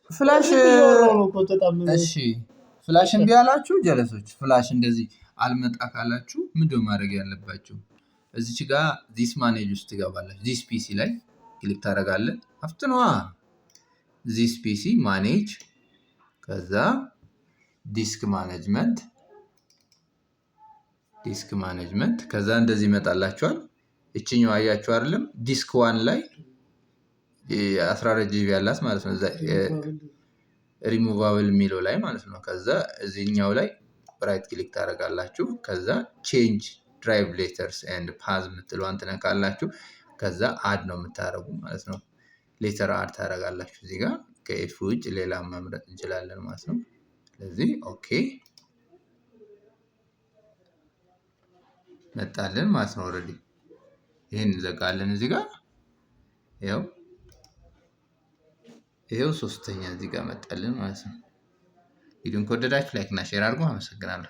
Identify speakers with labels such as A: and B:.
A: ፍላሽ እሺ ፍላሽ እምቢ አላችሁ ጀለሶች ፍላሽ እንደዚህ አልመጣ ካላችሁ ምንድነው ማድረግ ያለባችሁ እዚች ጋር ዲስ ማኔጅ ውስጥ ትገባላችሁ ዲስ ፒሲ ላይ ክሊክ ታደርጋለህ አፍጥነዋ ዲስ ፒሲ ማኔጅ ከዛ ዲስክ ማኔጅመንት ከዛ እንደዚህ ይመጣላችኋል እቺኛው አያችሁ አይደለም ዲስክ 1 ላይ 14 ጂቢ ያላት ማለት ነው ሪሙቫብል ሚለው ላይ ማለት ነው ከዛ እዚህኛው ላይ ራይት ክሊክ ታደርጋላችሁ ከዛ ቼንጅ ድራይቭ ሌተርስ ኤንድ ፓዝ ምትለዋን ትነካላችሁ ከዛ አድ ነው የምታረጉ ማለት ነው ሌተር አድ ታደርጋላችሁ እዚህ ጋር ከኤፍ ውጭ ሌላ መምረጥ እንችላለን ማለት ነው ስለዚህ ኦኬ መጣልን ማለት ነው ኦሬዲ ይሄን እንዘጋለን እዚህ ጋር ይሄው ሶስተኛ እዚህ ጋር መጣልን ማለት ነው ቪዲዮን ከወደዳችሁ ላይክ እና ሼር አድርጉ አመሰግናለሁ